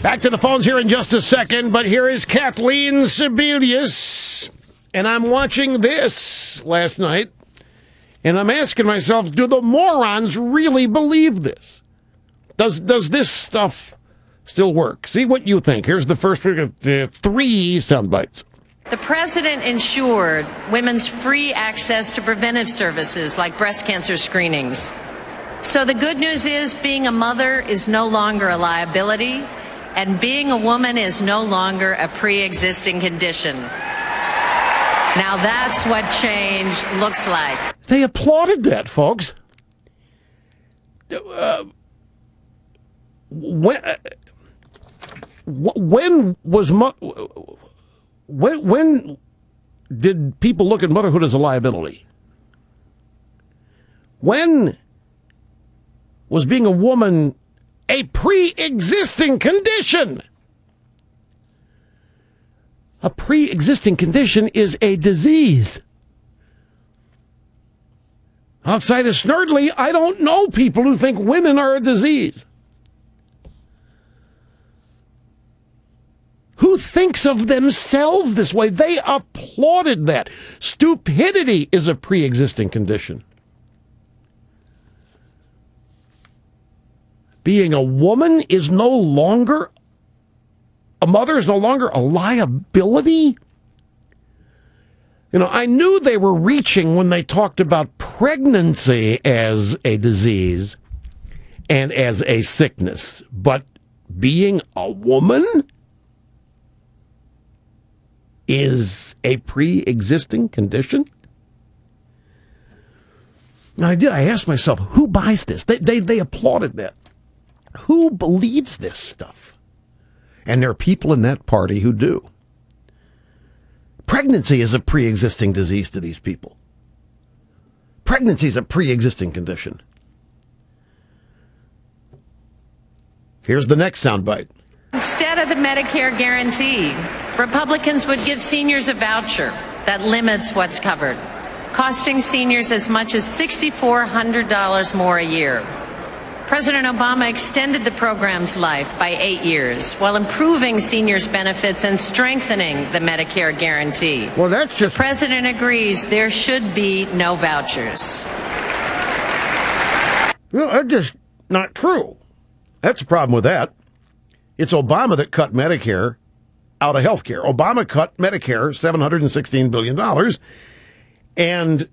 Back to the phones here in just a second, but here is Kathleen Sebelius, and I'm watching this last night, and I'm asking myself, do the morons really believe this? Does this stuff still work? See what you think. Here's the first three sound bites. The president ensured women's free access to preventive services like breast cancer screenings. So the good news is being a mother is no longer a liability, and being a woman is no longer a pre-existing condition. Now that's what change looks like. They applauded that, folks. When did people look at motherhood as a liability? When was being a woman a pre-existing condition? A pre-existing condition is a disease. Outside of Snurdly, I don't know people who think women are a disease. Who thinks of themselves this way? They applauded that. Stupidity is a pre-existing condition. Being a woman is no longer, a mother is no longer a liability. You know, I knew they were reaching when they talked about pregnancy as a disease and as a sickness, but being a woman is a pre-existing condition? Now, I asked myself, who buys this? They applauded that. Who believes this stuff? And there are people in that party who do. Pregnancy is a pre-existing disease to these people. Pregnancy is a pre-existing condition. Here's the next soundbite. Instead of the Medicare guarantee, Republicans would give seniors a voucher that limits what's covered, costing seniors as much as $6,400 more a year. President Obama extended the program's life by 8 years while improving seniors' benefits and strengthening the Medicare guarantee. Well, that's just... The president agrees there should be no vouchers. Well, that's just not true. That's the problem with that. It's Obama that cut Medicare out of health care. Obama cut Medicare $716 billion. And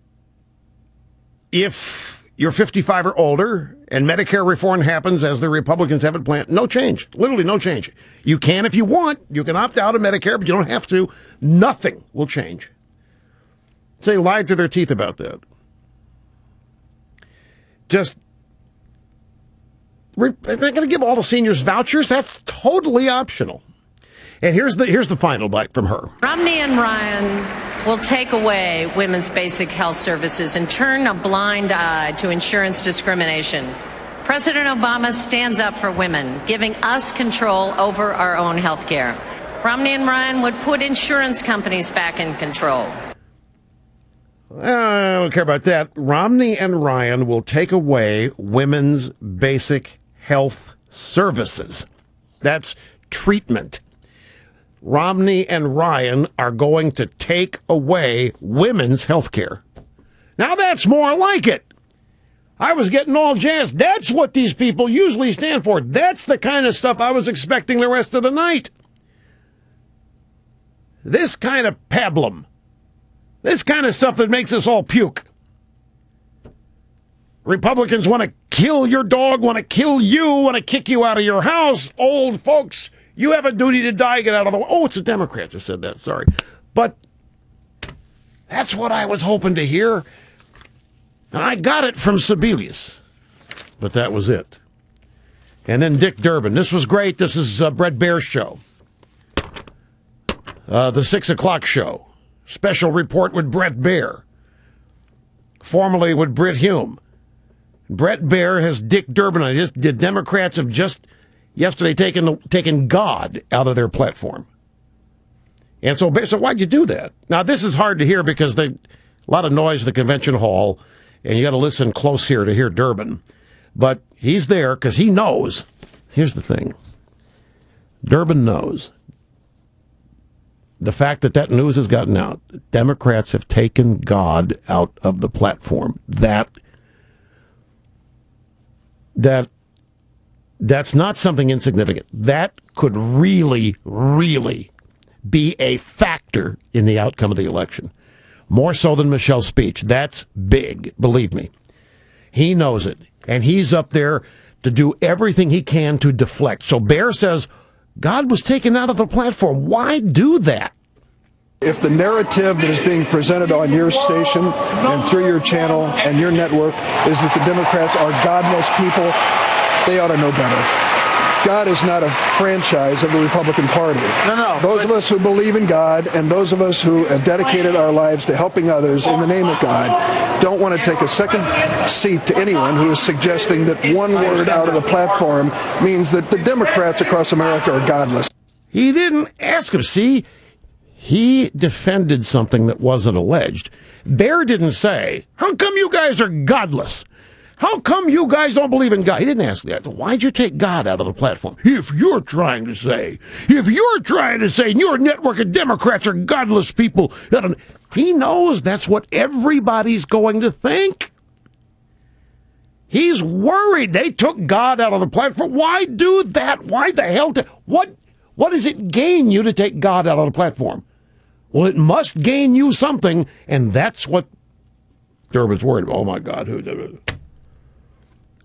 if you're 55 or older and Medicare reform happens as the Republicans have it planned, no change. Literally no change. You can if you want. You can opt out of Medicare, but you don't have to. Nothing will change. They lied to their teeth about that. Just, they're going to give all the seniors vouchers? That's totally optional. And here's the final bite from her. Romney and Ryan will take away women's basic health services and turn a blind eye to insurance discrimination. President Obama stands up for women, giving us control over our own health care. Romney and Ryan would put insurance companies back in control. I don't care about that. Romney and Ryan will take away women's basic health services. That's treatment. Romney and Ryan are going to take away women's health care. Now that's more like it. I was getting all jazzed. That's what these people usually stand for. That's the kind of stuff I was expecting the rest of the night. This kind of pablum. This kind of stuff that makes us all puke. Republicans want to kill your dog, want to kill you, want to kick you out of your house. Old folks, you have a duty to die, get out of the way. Oh, it's the Democrats who said that, sorry. But that's what I was hoping to hear. And I got it from Sebelius. But that was it. And then Dick Durbin. This was great. This is Brett Baer's show. The 6 o'clock show. Special report with Brett Baer. Formerly with Britt Hume. Brett Baer has Dick Durbin on it. The Democrats have just yesterday taken God out of their platform. And so why'd you do that? Now, this is hard to hear because a lot of noise at the convention hall, and you got to listen close here to hear Durbin. But he's there because he knows. Here's the thing. Durbin knows the fact that that news has gotten out. Democrats have taken God out of the platform. That's not something insignificant. That could really, really be a factor in the outcome of the election. More so than Michelle's speech. That's big, believe me. He knows it, and he's up there to do everything he can to deflect. So Bear says, God was taken out of the platform. Why do that? If the narrative that is being presented on your station and through your channel and your network is that the Democrats are godless people, they ought to know better. God is not a franchise of the Republican Party. Those of us who believe in God and those of us who have dedicated our lives to helping others in the name of God don't want to take a second seat to anyone who is suggesting that one word out of the platform means that the Democrats across America are godless. He didn't ask him. See, he defended something that wasn't alleged. Bear didn't say, how come you guys are godless? How come you guys don't believe in God? He didn't ask that. Why'd you take God out of the platform? If you're trying to say your network of Democrats are godless people, he knows that's what everybody's going to think. He's worried they took God out of the platform. Why do that? Why the hell? What does it gain you to take God out of the platform? Well, it must gain you something, and that's what Durbin's worried about. Oh, my God.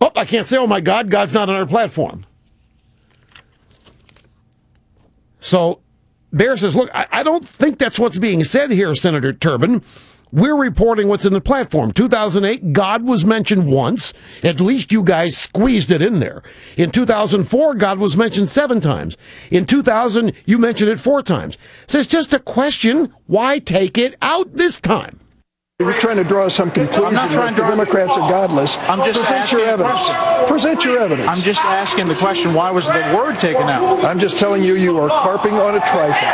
Oh, I can't say, oh, my God, God's not on our platform. So Bear says, look, I don't think that's what's being said here, Senator Durbin. We're reporting what's in the platform. 2008, God was mentioned once. At least you guys squeezed it in there. In 2004, God was mentioned 7 times. In 2000, you mentioned it 4 times. So it's just a question, why take it out this time? You're trying to draw some conclusion that the Democrats are godless. Present your evidence. Present your evidence. I'm just asking the question, why was the word taken out? I'm just telling you, you are carping on a trifle.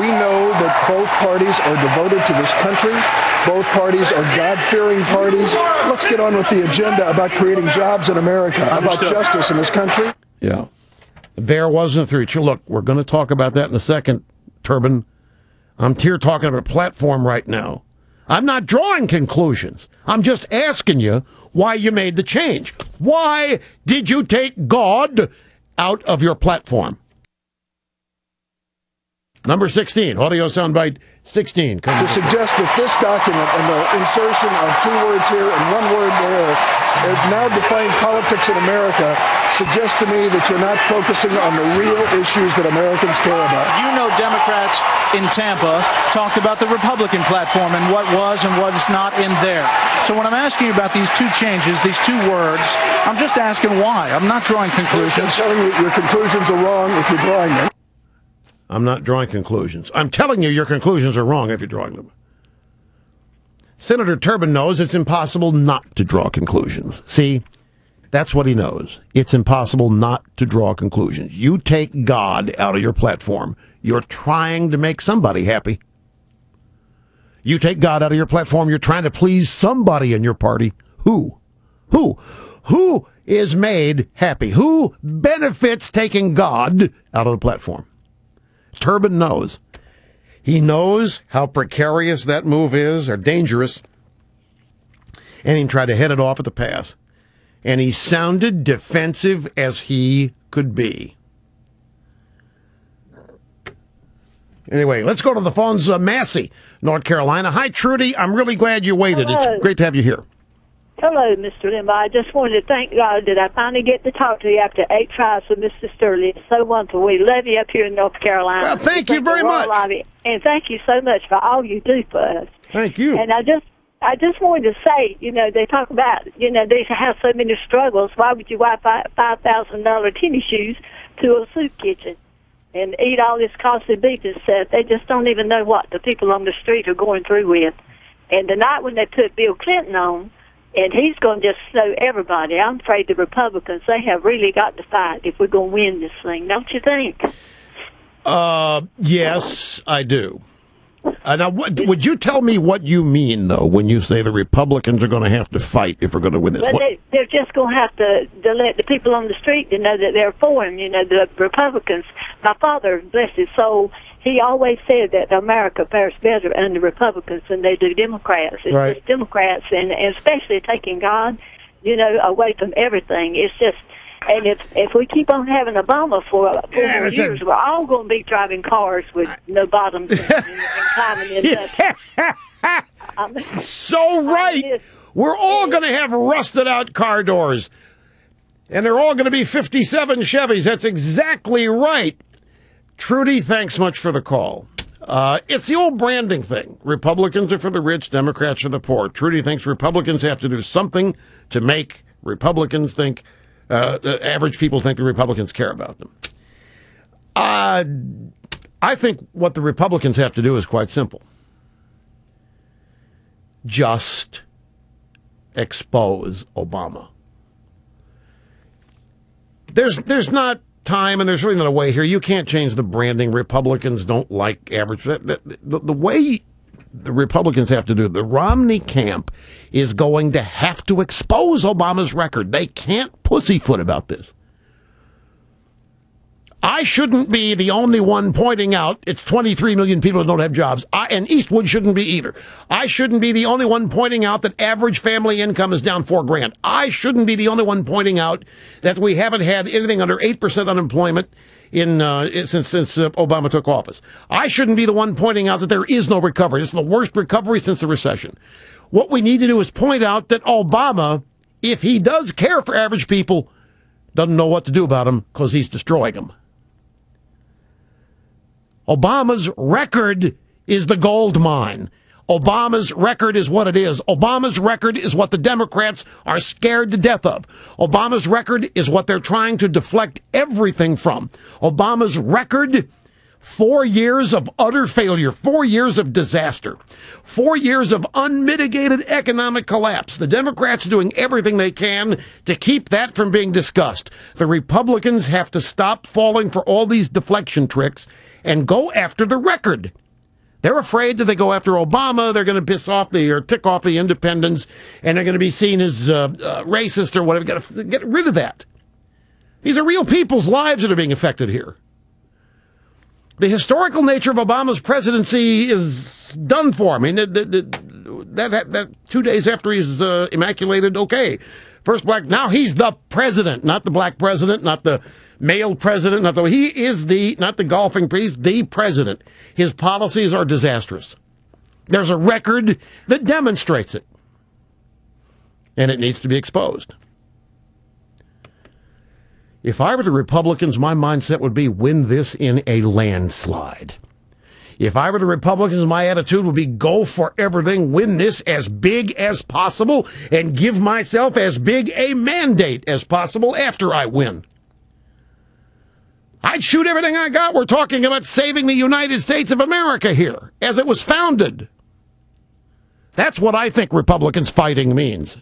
We know that both parties are devoted to this country. Both parties are God-fearing parties. Let's get on with the agenda about creating jobs in America, about justice in this country. Yeah. Bear wasn't through. Look, we're going to talk about that in a second, Durbin. I'm here talking about a platform right now. I'm not drawing conclusions. I'm just asking you why you made the change. Why did you take God out of your platform? Number 16, audio soundbite 16. To suggest that this document and the insertion of 2 words here and 1 word there, it now defines politics in America, suggests to me that you're not focusing on the real issues that Americans care about. You know, Democrats in Tampa talked about the Republican platform and what was and what is not in there. So when I'm asking you about these 2 changes, these 2 words, I'm just asking why. I'm not drawing conclusions. I'm telling you your conclusions are wrong if you're drawing them. I'm not drawing conclusions. I'm telling you your conclusions are wrong if you're drawing them. Senator Durbin knows it's impossible not to draw conclusions. See, that's what he knows. It's impossible not to draw conclusions. You take God out of your platform, you're trying to make somebody happy. You take God out of your platform, you're trying to please somebody in your party. Who? Who is made happy? Who benefits taking God out of the platform? Durbin knows. He knows how precarious that move is, or dangerous, and he tried to head it off at the pass. And he sounded defensive as he could be. Anyway, let's go to the phones. Massey, North Carolina. Hi, Trudy. I'm really glad you waited. Hello. It's great to have you here. Hello, Mr. Limbaugh. I just wanted to thank God that I finally get to talk to you after 8 tries with Mr. Sterling. It's so wonderful. We love you up here in North Carolina. Well, thank you very much. And thank you so much for all you do for us. Thank you. And I just wanted to say, they talk about, they have so many struggles. Why would you buy $5,000 tennis shoes to a soup kitchen and eat all this costly beef and stuff? They just don't even know what the people on the street are going through with. And the night when they put Bill Clinton on, and he's going to just slow everybody. I'm afraid the Republicans, they have really got to fight if we're going to win this thing, don't you think? Yes, I do. Now, would you tell me what you mean, though, when you say the Republicans are going to have to fight if we're going to win this? But they're just going to have to let the people on the street to know that they're for him, the Republicans. My father, bless his soul, he always said that America fares better under Republicans than they do Democrats. It's right. just Democrats, and especially taking God, away from everything. It's just... And if we keep on having Obama for 4 more years, we're all going to be driving cars with no bottoms and climbing in. So right. We're all going to have rusted out car doors. And they're all going to be 57 Chevys. That's exactly right. Trudy, thanks much for the call. It's the old branding thing. Republicans are for the rich, Democrats are the poor. Trudy thinks Republicans have to do something to make Republicans think... the average people think the Republicans care about them. I think what the Republicans have to do is quite simple. Just expose Obama. There's not time, and there's really not a way here. You can't change the branding. Republicans don't like average. The way the Republicans have to do it, the Romney camp is going to have to expose Obama's record. They can't pussyfoot about this. I shouldn't be the only one pointing out it's 23 million people who don't have jobs. And Eastwood shouldn't be either. I shouldn't be the only one pointing out that average family income is down $4,000. I shouldn't be the only one pointing out that we haven't had anything under 8% unemployment since Obama took office. I shouldn't be the one pointing out that there is no recovery. It's the worst recovery since the recession. What we need to do is point out that Obama, if he does care for average people, doesn't know what to do about them because he's destroying them. Obama's record is the gold mine. Obama's record is what it is. Obama's record is what the Democrats are scared to death of. Obama's record is what they're trying to deflect everything from. Obama's record, 4 years of utter failure, 4 years of disaster, 4 years of unmitigated economic collapse. The Democrats are doing everything they can to keep that from being discussed. The Republicans have to stop falling for all these deflection tricks and go after the record. They're afraid that they go after Obama, they're going to tick off the independents, and they're going to be seen as racist or whatever. Got to get rid of that. These are real people's lives that are being affected here. The historical nature of Obama's presidency is done for. I mean, that 2 days after he's immaculated, okay, first black. Now he's the president, not the black president, not the male president, not the golfing priest, the president. His policies are disastrous. There's a record that demonstrates it, and it needs to be exposed. If I were the Republicans, my mindset would be win this in a landslide. If I were the Republicans, my attitude would be go for everything, win this as big as possible, and give myself as big a mandate as possible after I win. I'd shoot everything I got. We're talking about saving the United States of America here, as it was founded. That's what I think Republicans fighting means.